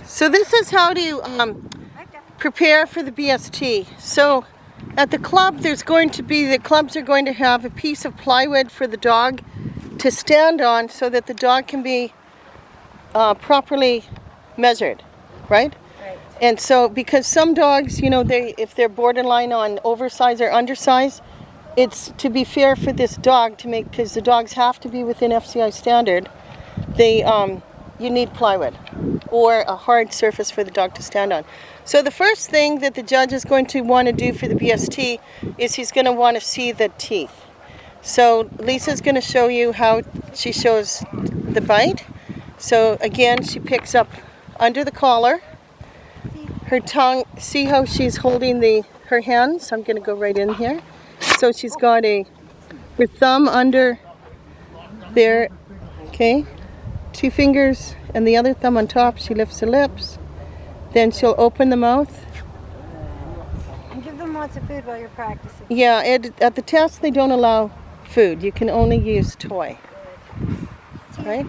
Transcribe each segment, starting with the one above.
So this is how to prepare for the BST. So at the club, the clubs are going to have a piece of plywood for the dog to stand on so that the dog can be properly measured, right? Right. And so, because some dogs, you know, if they're borderline on oversized or undersized, it's to be fair for this dog because the dogs have to be within FCI standard. You need plywood or a hard surface for the dog to stand on. So the first thing that the judge is going to want to do for the BST is he's going to want to see the teeth. So Lisa's going to show you how she shows the bite. So again, she picks up under the collar, her tongue, see how she's holding her hands? I'm going to go right in here. So she's got her thumb under there, okay? 2 fingers and the other thumb on top. She lifts the lips. Then she'll open the mouth. And give them lots of food while you're practicing. Yeah, at the test they don't allow food. You can only use toy. Right?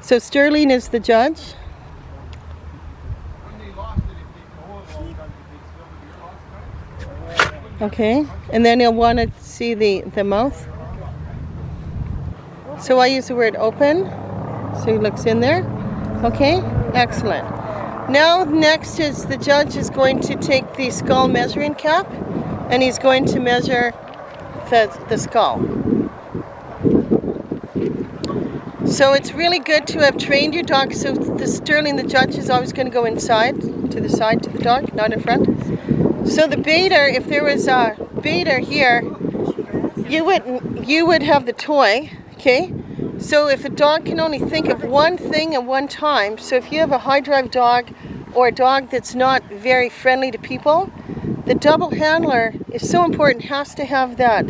So Sterling is the judge. Okay, and then he'll want to see the mouth. So I use the word open. So he looks in there. Okay, excellent. Now next is the judge is going to take the skull measuring cap and he's going to measure the skull. So it's really good to have trained your dog. So the judge is always going to go inside, to the side to the dog, not in front. So the baiter, if there was a baiter here, you would have the toy, okay? So if a dog can only think of one thing at one time, so if you have a high drive dog or a dog that's not very friendly to people, the double handler is so important, has to have that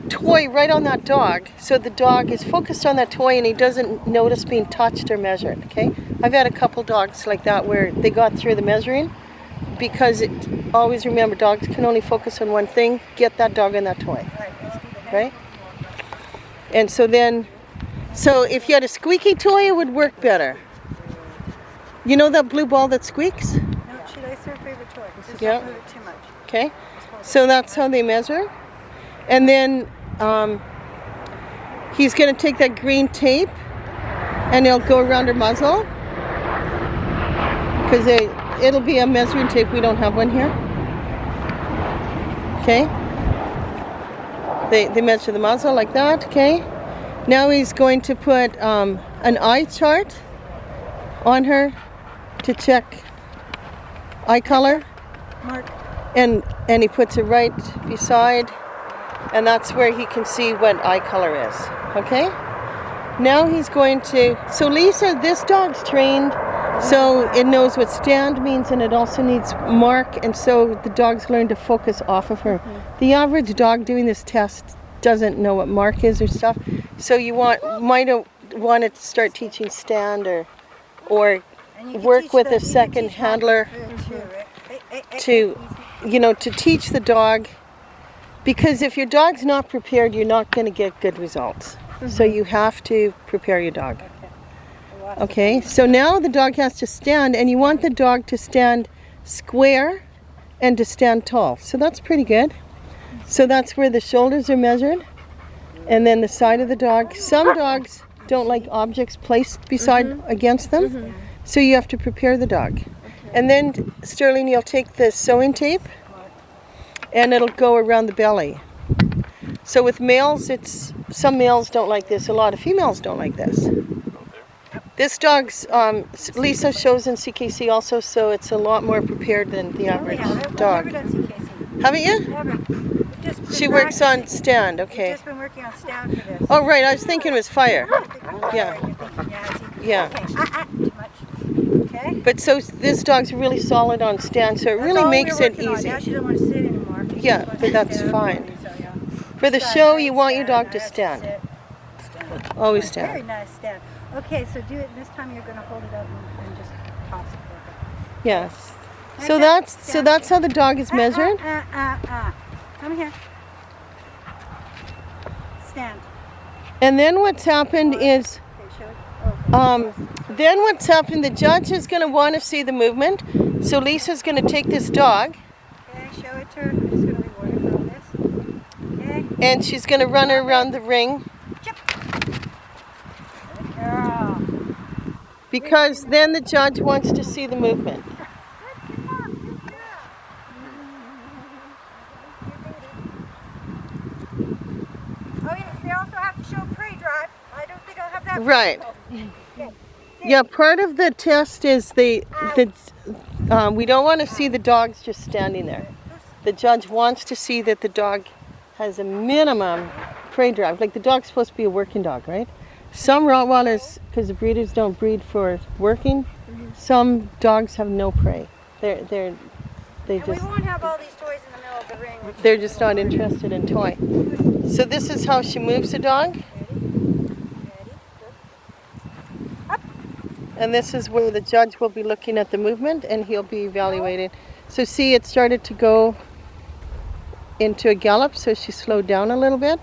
toy right on that dog so the dog is focused on that toy and he doesn't notice being touched or measured, okay? I've had a couple dogs like that where they got through the measuring because always remember, dogs can only focus on one thing. Get that dog on that toy, right? And so if you had a squeaky toy, it would work better. You know that blue ball that squeaks? No, she likes her favorite toy. Just don't move it too much. Okay, so that's how they measure. And then he's going to take that green tape and he'll go around her muzzle because it'll be a measuring tape. We don't have one here. Okay. They measure the muzzle like that. Okay. Now he's going to put an eye chart on her to check eye color. Mark. And he puts it right beside, and that's where he can see what eye color is. Okay. Now he's going to. So Lisa, this dog's trained. So it knows what stand means and it also needs mark, and so the dogs learn to focus off of her. Mm-hmm. The average dog doing this test doesn't know what mark is or stuff. So you might want to start teaching stand or work with a second handler to teach the dog, because if your dog's not prepared, you're not going to get good results. Mm-hmm. So you have to prepare your dog. Okay, so now the dog has to stand, and you want the dog to stand square and to stand tall. So that's pretty good. So that's where the shoulders are measured, and then the side of the dog. Some dogs don't like objects placed against them, so you have to prepare the dog. And then, Sterling, you'll take the sewing tape, and it'll go around the belly. So with males, some males don't like this. A lot of females don't like this. This dog's, Lisa shows in CKC also, so it's a lot more prepared than the average dog. I've never done CKC. Haven't you? Never. She works on stand, okay. We've just been working on stand for this. Oh, right, I was thinking it was fire. Yeah. Yeah. Okay. Too much. Okay. But so this dog's really solid on stand, so it really makes it easy. Now she doesn't want to sit anymore. Yeah, but that's fine. For the show, you want your dog to stand. Always stand. Very nice stand. Okay, so do it this time. You're going to hold it up and just toss it for her. Yes. So that's how the dog is measured. Come here. Stand. And then what's happened is Then what's happening, the judge is going to want to see the movement. So Lisa's going to take this dog. Okay, show it to her. I'm just going to reward her for all this. Okay. And she's going to run her around the ring. Chip. Good girl. Because then the judge wants to see the movement. Oh, yeah, they also have to show prey drive. I don't think I'll have that. Right. Okay. Yeah, part of the test is we don't want to see the dogs just standing there. The judge wants to see that the dog has a minimum prey drive. Like the dog's supposed to be a working dog, right? Some Rottweilers, because the breeders don't breed for working, some dogs have no prey. They And we won't have all these toys in the middle of the ring. they're just not interested in toy. So this is how she moves the dog. Ready? And this is where the judge will be looking at the movement and he'll be evaluating. So see, it started to go into a gallop, so she slowed down a little bit.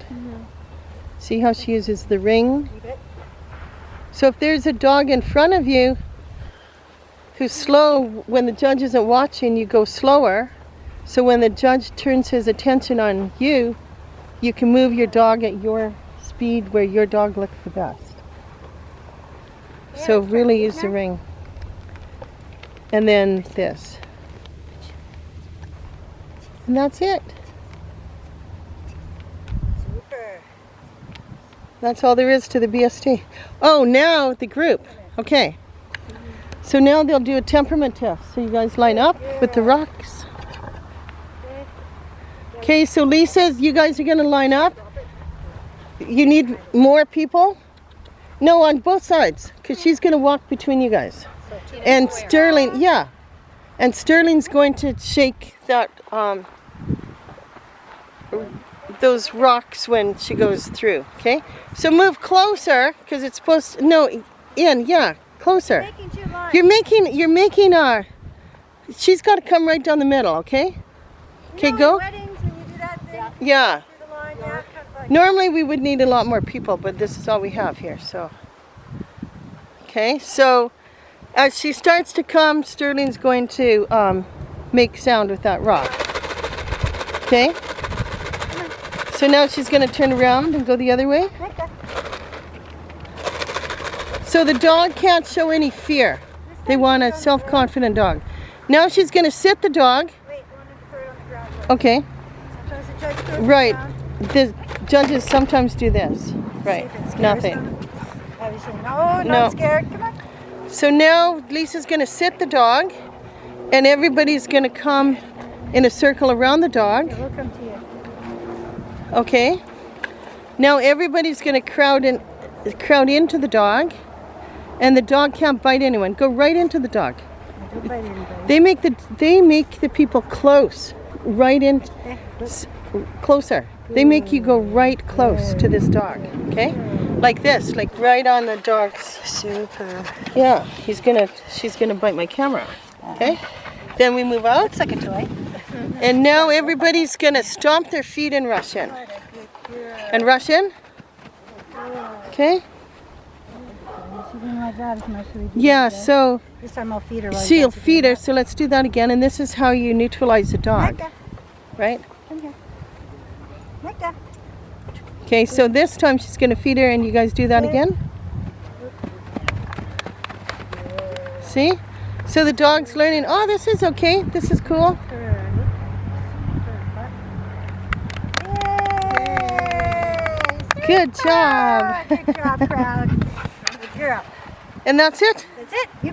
See how she uses the ring? So if there's a dog in front of you who's slow, when the judge isn't watching, you go slower. So when the judge turns his attention on you, you can move your dog at your speed where your dog looks the best. So really use the ring. And then this. And that's it. Super. That's all there is to the BST. Oh, now the group. Okay. So now they'll do a temperament test. So you guys line up with the rocks. Okay, so Lisa, you guys are going to line up. You need more people? No, on both sides, because she's going to walk between you guys. And Sterling, yeah. And Sterling's going to shake that, those rocks when she goes through, okay? So move closer, because it's supposed to, no, in, yeah, closer. Making two lines. You're making she's got to come right down the middle, okay? Okay, go. Weddings, when you do that thing, Yeah. through the line, yeah, kind of like Normally we would need a lot more people, but this is all we have here, so. Okay, so as she starts to come, Sterling's going to make sound with that rock. Okay? So now she's going to turn around and go the other way. like that. So the dog can't show any fear. They want a self-confident dog. Now she's going to sit the dog. Wait, I want to throw it on the ground. Okay, Sometimes the judge throws it right. down. The judges sometimes do this. Right, See if it scares nothing. them. Obviously, no, No. not scared. Come on. So now Lisa's going to sit the dog and everybody's going to come in a circle around the dog. We'll come to you. Okay. Now everybody's going to crowd into the dog, and the dog can't bite anyone. Go right into the dog. Don't bite anybody. They make the people close, right in, closer. They make you go right close to this dog. Okay, like this, like right on the dog's. Super. Yeah, she's gonna bite my camera. Okay. Then we move out. Looks like a toy. And now everybody's gonna stomp their feet and rush in. And rush in. Okay? She's doing like that as much as we do. Yeah, today. so This time I'll feed her. while she'll you guys are feed doing her, so let's do that again. And this is how you neutralize the that. dog, Magda, right? come here. Magda. Okay, so this time she's gonna feed her and you guys do that again. See? So the dog's learning, oh, this is okay, this is cool. Good job. Good job, crowd. Good girl. And that's it. That's it.